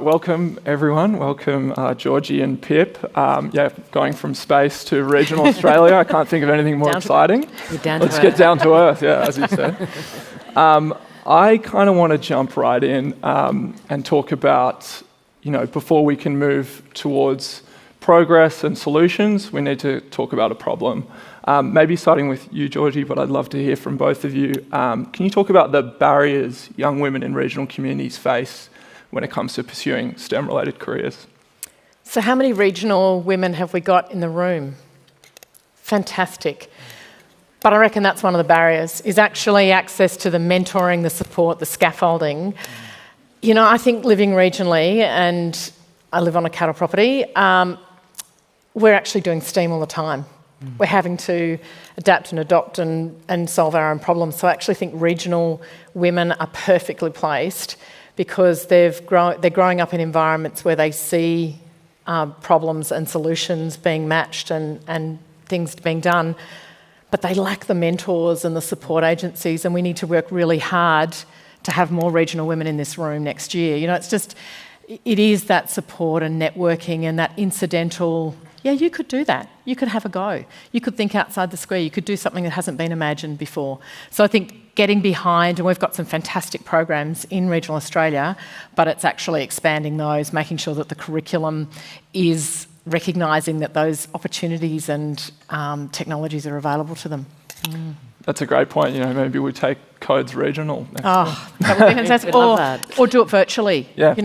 Welcome, everyone. Welcome, Georgie and Pip. Going from space to regional Australia. I can't think of anything more exciting. Let's get down to earth, as you said. I kind of want to jump right in and talk about, before we can move towards progress and solutions, we need to talk about a problem. Maybe starting with you, Georgie, but I'd love to hear from both of you. Can you talk about the barriers young women in regional communities face when it comes to pursuing STEM-related careers? So how many regional women have we got in the room? Fantastic. But I reckon that's one of the barriers, is actually access to the mentoring, the support, the scaffolding. I think living regionally, and I live on a cattle property, we're actually doing STEAM all the time. We're having to adapt and adopt and solve our own problems. So I actually think regional women are perfectly placed because they're growing up in environments where they see problems and solutions being matched and things being done, but they lack the mentors and the support agencies, and we need to work really hard to have more regional women in this room next year. It is that support and networking and that incidental, you could do that. You could have a go. You could think outside the square. You could do something that hasn't been imagined before. So I think getting behind, and we've got some fantastic programs in regional Australia, but it's actually expanding those, making sure that the curriculum is recognising that those opportunities and technologies are available to them. That's a great point. Maybe we take Codes regional next that would be fantastic. or do it virtually. Yeah.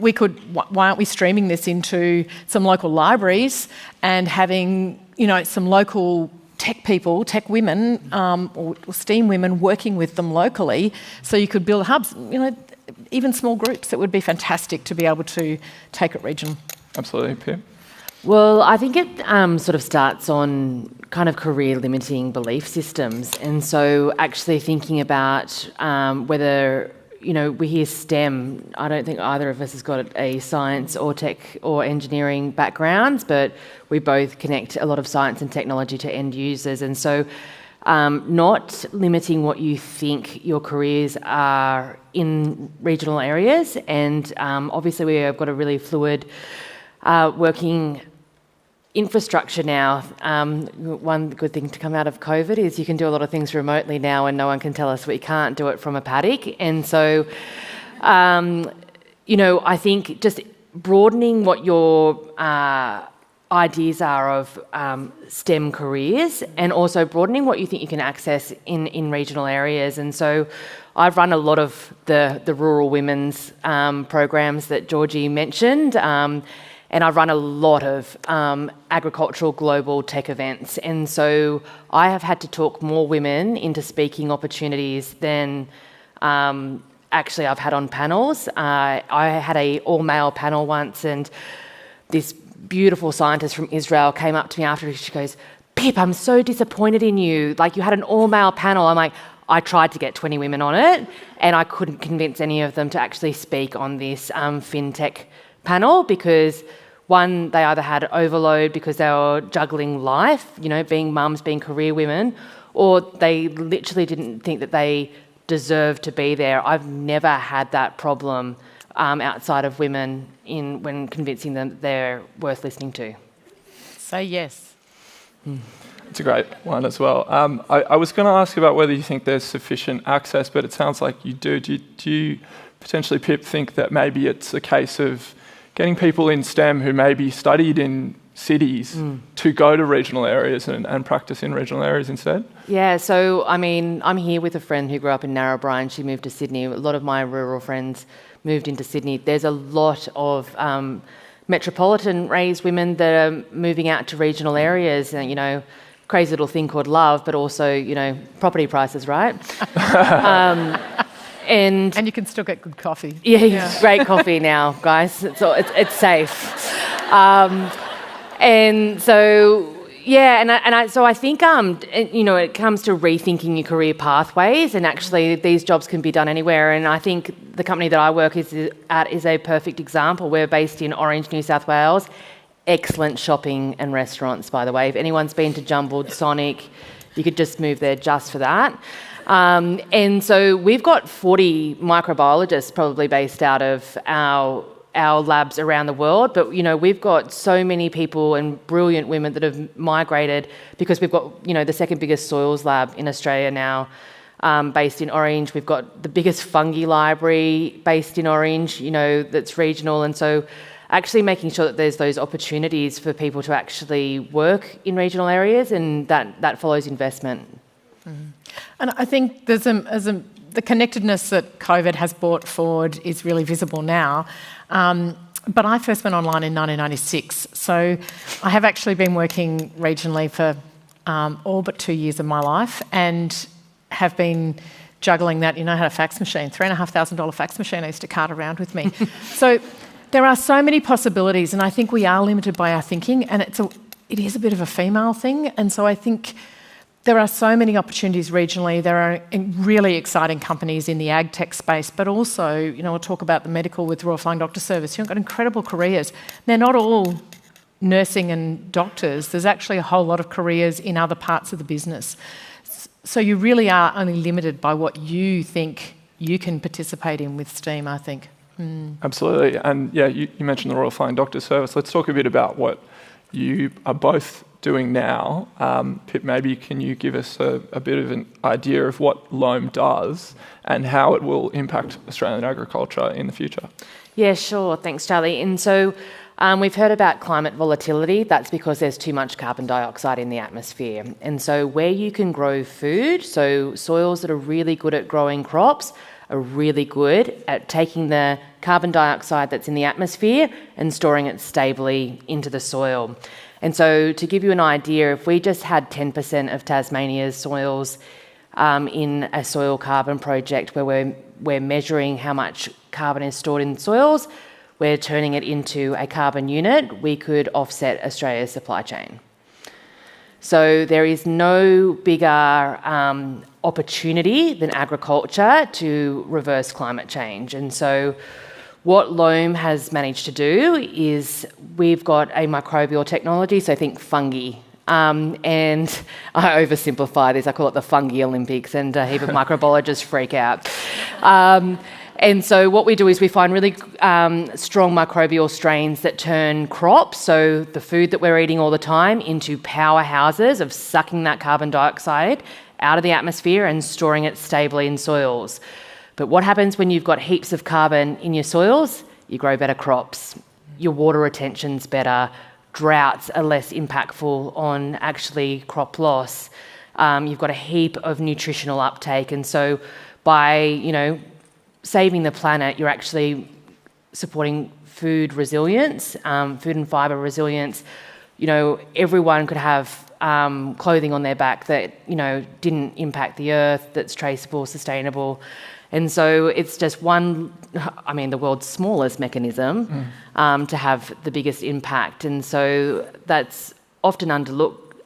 We could. Why aren't we streaming this into some local libraries and having some local tech people, tech women, or STEAM women working with them locally, so you could build hubs. Even small groups. It would be fantastic to be able to take it regional. Absolutely, Pip. Well, I think it sort of starts on kind of career limiting belief systems. And so actually thinking about whether, we hear STEM, I don't think either of us has got a science or tech or engineering backgrounds, but we both connect a lot of science and technology to end users. And so not limiting what you think your careers are in regional areas. And obviously we have got a really fluid working infrastructure now. One good thing to come out of COVID is you can do a lot of things remotely now and no one can tell us we can't do it from a paddock. And so, I think just broadening what your ideas are of STEM careers, and also broadening what you think you can access in regional areas. And so I've run a lot of the rural women's programs that Georgie mentioned, and I run a lot of agricultural global tech events. And so I have had to talk more women into speaking opportunities than actually I've had on panels. I had a all-male panel once, and this beautiful scientist from Israel came up to me after. She goes, "Pip, I'm so disappointed in you. You had an all-male panel." I'm like, I tried to get 20 women on it, and I couldn't convince any of them to actually speak on this fintech panel because, one, they either had overload because they were juggling life, being mums, being career women, or they literally didn't think that they deserved to be there. I've never had that problem outside of women when convincing them that they're worth listening to. Say yes. It's a great one as well. I was going to ask about whether you think there's sufficient access, but it sounds like you do. Do you potentially, Pip, think that maybe it's a case of getting people in STEM who maybe studied in cities to go to regional areas and practice in regional areas instead? Yeah, so I'm here with a friend who grew up in Narrabri and she moved to Sydney. A lot of my rural friends moved into Sydney. There's a lot of metropolitan-raised women that are moving out to regional areas, and crazy little thing called love, but also property prices, right? And you can still get good coffee. Yeah. Great coffee now, guys. It's safe. And so, so I think, it comes to rethinking your career pathways, and actually these jobs can be done anywhere. And I think the company that I work at is a perfect example. We're based in Orange, New South Wales. Excellent shopping and restaurants, by the way. If anyone's been to Jumbled, Sonic, you could just move there just for that. And so we've got 40 microbiologists probably based out of our our labs around the world, but we've got so many people and brilliant women that have migrated because we've got the second biggest soils lab in Australia now, based in Orange. We've got the biggest fungi library based in Orange, that's regional, and so actually making sure that there's those opportunities for people to actually work in regional areas, and that follows investment. And I think there's the connectedness that COVID has brought forward is really visible now. But I first went online in 1996, so I have actually been working regionally for all but 2 years of my life, and have been juggling that. I had a fax machine, $3,500 fax machine I used to cart around with me. So there are so many possibilities, and I think we are limited by our thinking, and it is a bit of a female thing, and so I think there are so many opportunities regionally. There are really exciting companies in the ag tech space, but also, we'll talk about the medical with Royal Flying Doctor Service. You've got incredible careers. They're not all nursing and doctors. There's actually a whole lot of careers in other parts of the business. So you really are only limited by what you think you can participate in with STEAM, I think. Absolutely. And yeah, you mentioned the Royal Flying Doctor Service. Let's talk a bit about what you are both doing now. Pip, maybe can you give us a bit of an idea of what Loam does and how it will impact Australian agriculture in the future? Yeah, sure. Thanks, Charlie. And so we've heard about climate volatility. That's because there's too much carbon dioxide in the atmosphere. And so where you can grow food, so soils that are really good at growing crops are really good at taking the carbon dioxide that's in the atmosphere and storing it stably into the soil. And so to give you an idea, if we just had 10% of Tasmania's soils in a soil carbon project where we're measuring how much carbon is stored in soils, we're turning it into a carbon unit, we could offset Australia's supply chain. So there is no bigger opportunity than agriculture to reverse climate change. And so what Loam has managed to do is we've got a microbial technology, so think fungi. And I oversimplify this, I call it the Fungi Olympics, and a heap of microbiologists freak out. And so what we do is we find really strong microbial strains that turn crops, so the food that we're eating all the time, into powerhouses of sucking that carbon dioxide out of the atmosphere and storing it stably in soils. But what happens when you've got heaps of carbon in your soils? You grow better crops, your water retention's better, droughts are less impactful on actually crop loss. You've got a heap of nutritional uptake, and so by, saving the planet, you're actually supporting food resilience, food and fibre resilience. Everyone could have clothing on their back that, didn't impact the earth, that's traceable, sustainable. And so it's just the world's smallest mechanism to have the biggest impact. And so that's often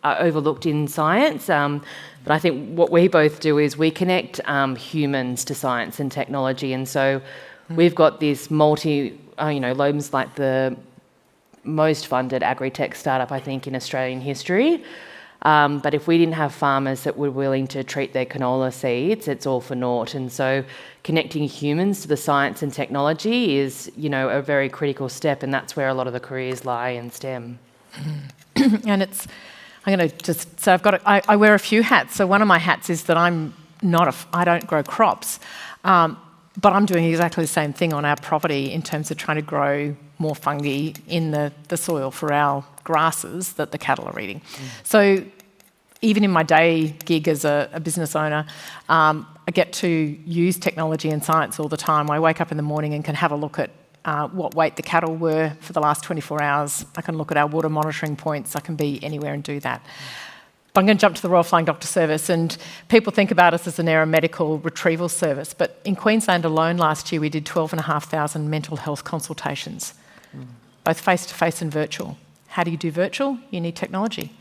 overlooked in science. But I think what we both do is we connect humans to science and technology. And so we've got this Loam's like the most funded agri-tech startup, I think, in Australian history. But if we didn't have farmers that were willing to treat their canola seeds, it's all for naught. And so connecting humans to the science and technology is, a very critical step, and that's where a lot of the careers lie in STEM. And I'm going to just say I wear a few hats. So one of my hats is that I don't grow crops, but I'm doing exactly the same thing on our property in terms of trying to grow more fungi in the soil for our grasses that the cattle are eating. So even in my day gig as a business owner, I get to use technology and science all the time. I wake up in the morning and can have a look at what weight the cattle were for the last 24 hours. I can look at our water monitoring points. I can be anywhere and do that. But I'm going to jump to the Royal Flying Doctor Service, and people think about us as an aeromedical retrieval service, but in Queensland alone last year we did 12,500 mental health consultations, both face-to-face and virtual. How do you do virtual? You need technology.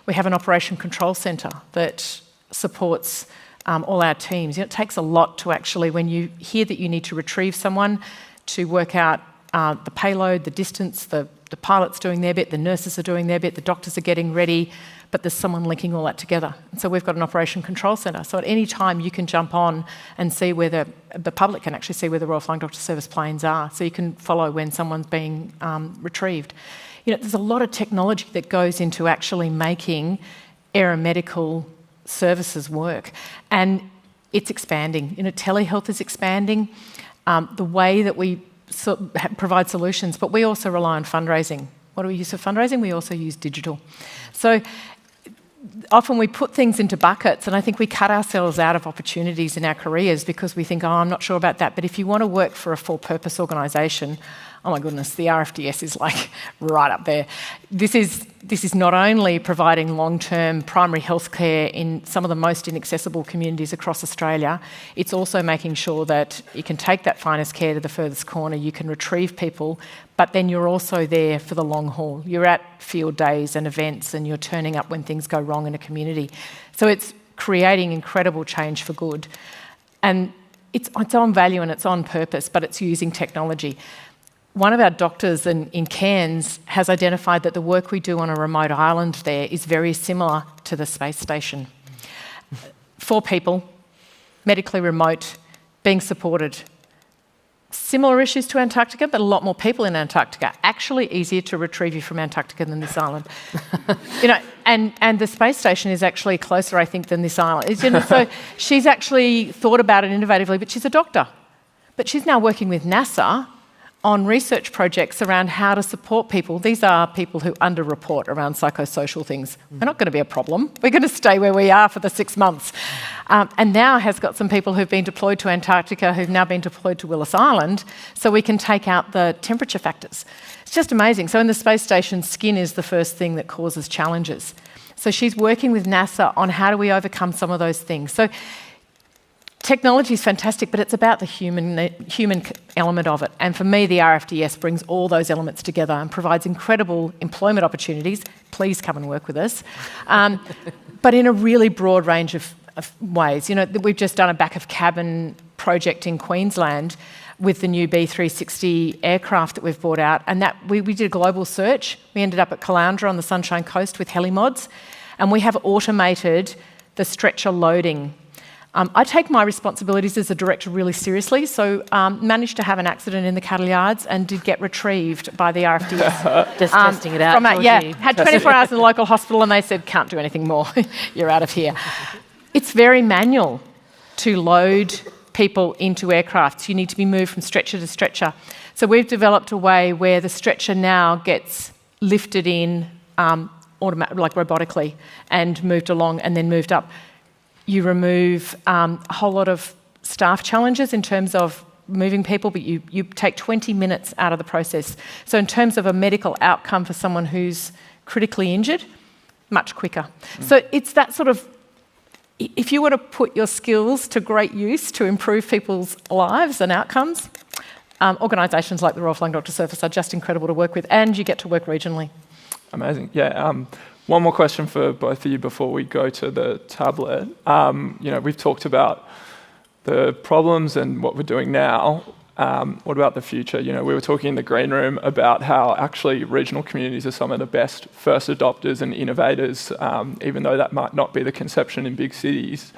We have an operation control centre that supports all our teams. It takes a lot to actually, when you hear that you need to retrieve someone, to work out the payload, the distance, the pilot's doing their bit, the nurses are doing their bit, the doctors are getting ready, but there's someone linking all that together. And so we've got an operation control centre. So at any time you can jump on and see where the public can actually see where the Royal Flying Doctor Service planes are. So you can follow when someone's being retrieved. There's a lot of technology that goes into actually making aeromedical services work. And it's expanding. Telehealth is expanding. The way that we provide solutions, but we also rely on fundraising. What do we use for fundraising? We also use digital. So often we put things into buckets, and I think we cut ourselves out of opportunities in our careers because we think, I'm not sure about that. But if you want to work for a for-purpose organisation, oh my goodness, the RFDS is like right up there. This is not only providing long-term primary health care in some of the most inaccessible communities across Australia, it's also making sure that you can take that finest care to the furthest corner, you can retrieve people, but then you're also there for the long haul. You're at field days and events and you're turning up when things go wrong in a community. So it's creating incredible change for good. And it's on value and it's on purpose, but it's using technology. One of our doctors in Cairns has identified that the work we do on a remote island there is very similar to the space station. 4 people, medically remote, being supported. Similar issues to Antarctica, but a lot more people in Antarctica. Actually easier to retrieve you from Antarctica than this island. And the space station is actually closer, I think, than this island. So she's actually thought about it innovatively, but she's a doctor. But she's now working with NASA on research projects around how to support people. These are people who underreport around psychosocial things. We're not going to be a problem. We're going to stay where we are for the 6 months. And now has got some people who've been deployed to Antarctica who've now been deployed to Willis Island so we can take out the temperature factors. It's just amazing. So in the space station, skin is the first thing that causes challenges. So she's working with NASA on how do we overcome some of those things. So technology is fantastic, but it's about the human element of it. And for me, the RFDS brings all those elements together and provides incredible employment opportunities. Please come and work with us. But in a really broad range of ways. We've just done a back of cabin project in Queensland with the new B360 aircraft that we've brought out. And that we did a global search. We ended up at Caloundra on the Sunshine Coast with helimods. And we have automated the stretcher loading. I take my responsibilities as a director really seriously, so managed to have an accident in the cattle yards and did get retrieved by the RFDS. Just testing it out. Had 24 hours in the local hospital and they said, can't do anything more, you're out of here. It's very manual to load people into aircrafts. You need to be moved from stretcher to stretcher. So we've developed a way where the stretcher now gets lifted in robotically and moved along and then moved up. You remove a whole lot of staff challenges in terms of moving people, but you take 20 minutes out of the process. So in terms of a medical outcome for someone who's critically injured, much quicker. So it's that sort of, if you were to put your skills to great use to improve people's lives and outcomes, organisations like the Royal Flying Doctor Service are just incredible to work with, and you get to work regionally. Amazing. Yeah. One more question for both of you before we go to the tablet. We've talked about the problems and what we're doing now. What about the future? We were talking in the green room about how actually regional communities are some of the best first adopters and innovators, even though that might not be the conception in big cities.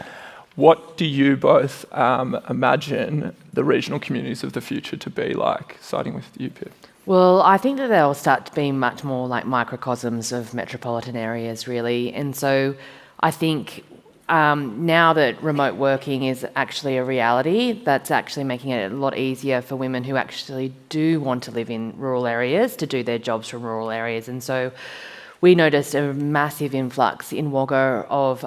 What do you both imagine the regional communities of the future to be like? Starting with you, Pip. Well, I think that they'll start to be much more like microcosms of metropolitan areas, really. And so I think now that remote working is actually a reality, that's actually making it a lot easier for women who actually do want to live in rural areas to do their jobs from rural areas. And so we noticed a massive influx in Wagga of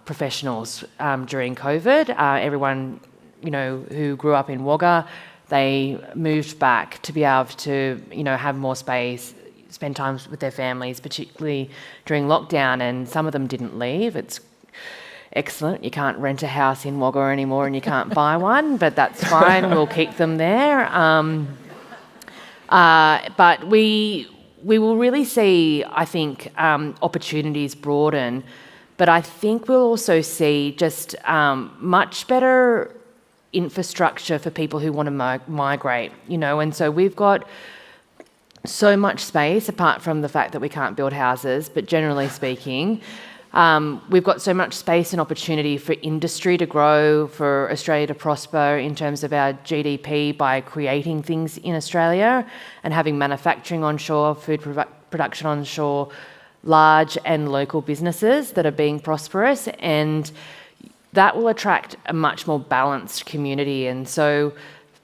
professionals during COVID. Everyone, who grew up in Wagga, they moved back to be able to, have more space, spend time with their families, particularly during lockdown, and some of them didn't leave. It's excellent. You can't rent a house in Wagga anymore and you can't buy one, but that's fine. We'll keep them there. But we will really see, I think, opportunities broaden, but I think we'll also see just much better infrastructure for people who want to migrate, and so we've got so much space, apart from the fact that we can't build houses, but generally speaking, we've got so much space and opportunity for industry to grow, for Australia to prosper in terms of our GDP by creating things in Australia and having manufacturing onshore, food production onshore, large and local businesses that are being prosperous, and that will attract a much more balanced community. And so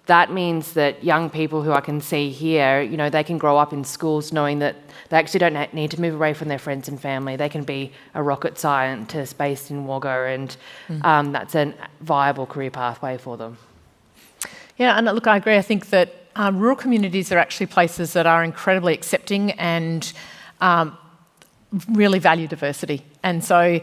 that means that young people who I can see here, you know, they can grow up in schools knowing that they actually don't need to move away from their friends and family. They can be a rocket scientist based in Wagga, and that's a viable career pathway for them. Yeah, and look, I agree. I think that rural communities are actually places that are incredibly accepting and really value diversity. And so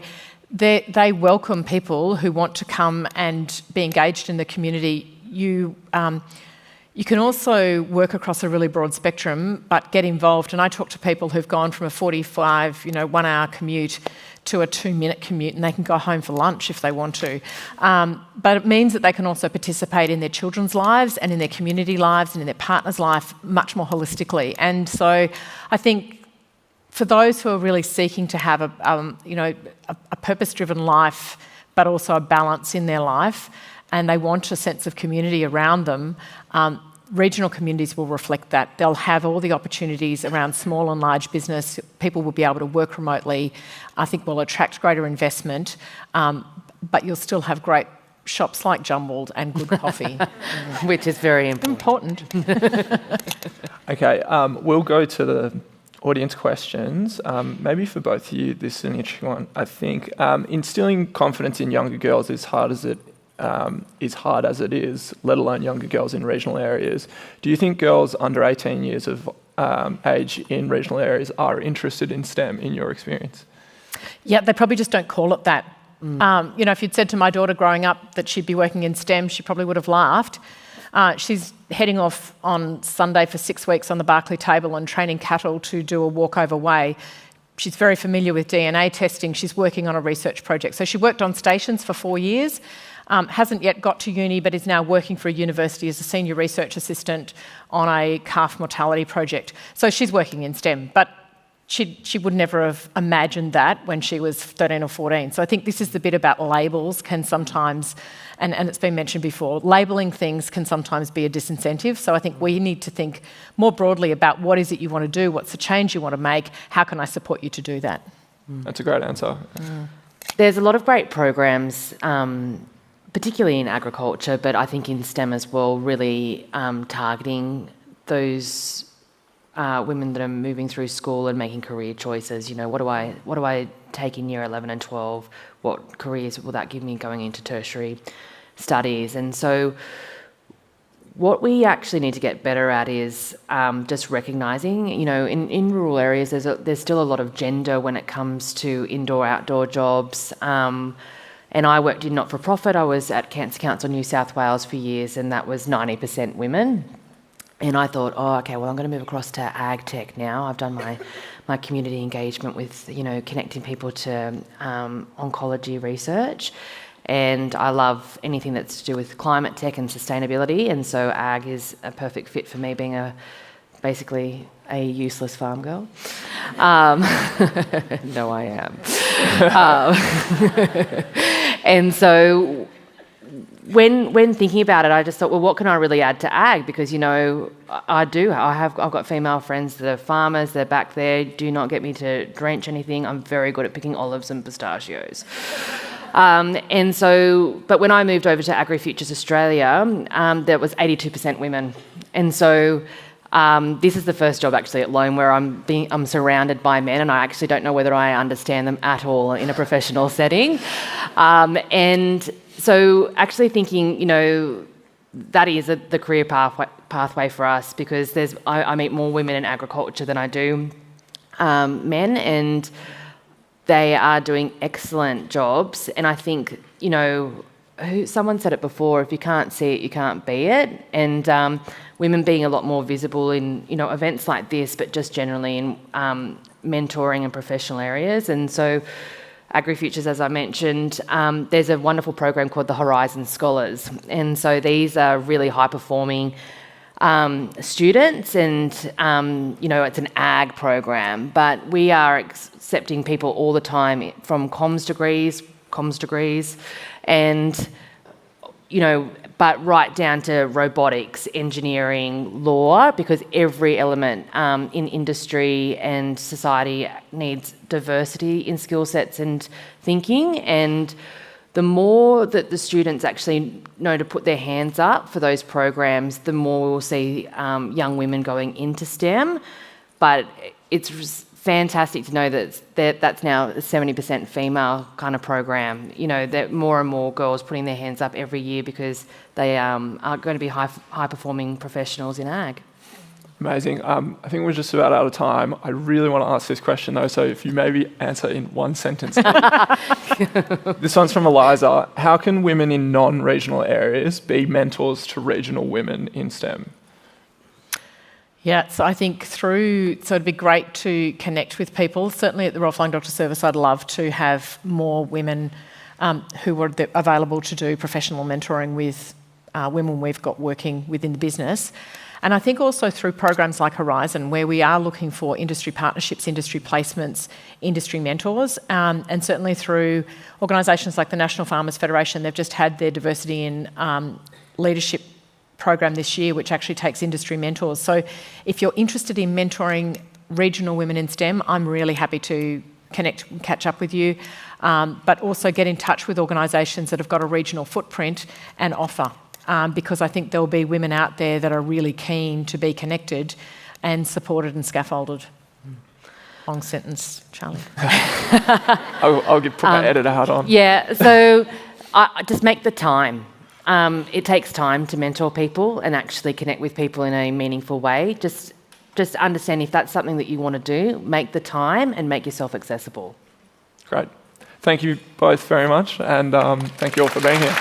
they welcome people who want to come and be engaged in the community. You can also work across a really broad spectrum, but get involved. And I talk to people who've gone from a 45, 1 hour commute to a 2-minute commute, and they can go home for lunch if they want to. But it means that they can also participate in their children's lives and in their community lives and in their partner's life much more holistically. And so I think for those who are really seeking to have a purpose-driven life, but also a balance in their life, and they want a sense of community around them, regional communities will reflect that. They'll have all the opportunities around small and large business. People will be able to work remotely. I think will attract greater investment, but you'll still have great shops like Jumbled and good coffee. Which is very important. Okay, we'll go to the audience questions. Maybe for both of you, this is an interesting one, I think. Instilling confidence in younger girls is hard as it is, let alone younger girls in regional areas. Do you think girls under 18 years of age in regional areas are interested in STEM, in your experience? Yeah, they probably just don't call it that. If you'd said to my daughter growing up that she'd be working in STEM, she probably would have laughed. She's heading off on Sunday for 6 weeks on the Barclay table and training cattle to do a walkover way. She's very familiar with DNA testing. She's working on a research project. So she worked on stations for 4 years, hasn't yet got to uni, but is now working for a university as a senior research assistant on a calf mortality project. So she's working in STEM, but she would never have imagined that when she was 13 or 14. So I think this is the bit about labels can sometimes, and it's been mentioned before, labelling things can sometimes be a disincentive. So I think we need to think more broadly about what is it you want to do, what's the change you want to make, how can I support you to do that? That's a great answer. There's a lot of great programs, particularly in agriculture, but I think in STEM as well, really targeting those women that are moving through school and making career choices. What do I take in year 11 and 12? What careers will that give me going into tertiary studies? And so what we actually need to get better at is just recognising, in rural areas there's still a lot of gender when it comes to indoor-outdoor jobs. And I worked in not-for-profit. I was at Cancer Council New South Wales for years, and that was 90% women. And I thought, I'm going to move across to ag tech now. I've done my community engagement with, connecting people to oncology research. And I love anything that's to do with climate tech and sustainability. And so ag is a perfect fit for me, being basically a useless farm girl. No, I am. And so when thinking about it, I just thought, well, what can I really add to ag? Because, I've got female friends that are farmers, they're back there, do not get me to drench anything. I'm very good at picking olives and pistachios. But when I moved over to AgriFutures Australia, there was 82% women. And so this is the first job actually at Loam where I'm surrounded by men, and I actually don't know whether I understand them at all in a professional setting. And so actually thinking, that is the career pathway for us, because I meet more women in agriculture than I do men, and they are doing excellent jobs. And I think, someone said it before, if you can't see it, you can't be it. And women being a lot more visible in, events like this, but just generally in mentoring and professional areas. And so AgriFutures, as I mentioned, there's a wonderful program called the Horizon Scholars. And so these are really high-performing students, and it's an ag program, but we are accepting people all the time from comms degrees, and but right down to robotics, engineering, law, because every element in industry and society needs diversity in skill sets and thinking. And the more that the students actually know to put their hands up for those programs, the more we'll see young women going into STEM. But it's fantastic to know that that's now a 70% female kind of program. That more and more girls putting their hands up every year because they are going to be high-performing professionals in ag. Amazing. I think we're just about out of time. I really want to ask this question, though, so if you maybe answer in one sentence. This one's from Eliza. How can women in non-regional areas be mentors to regional women in STEM? Yeah, so I think so it'd be great to connect with people. Certainly at the Royal Flying Doctor Service, I'd love to have more women who were available to do professional mentoring with women we've got working within the business. And I think also through programs like Horizon, where we are looking for industry partnerships, industry placements, industry mentors, and certainly through organisations like the National Farmers Federation. They've just had their diversity in leadership program this year, which actually takes industry mentors. So if you're interested in mentoring regional women in STEM, I'm really happy to catch up with you, but also get in touch with organisations that have got a regional footprint and offer. Because I think there'll be women out there that are really keen to be connected and supported and scaffolded. Long sentence, Charlie. I'll put my editor hat on. Yeah, so just make the time. It takes time to mentor people and actually connect with people in a meaningful way. Just understand if that's something that you want to do, make the time and make yourself accessible. Great. Thank you both very much, and thank you all for being here.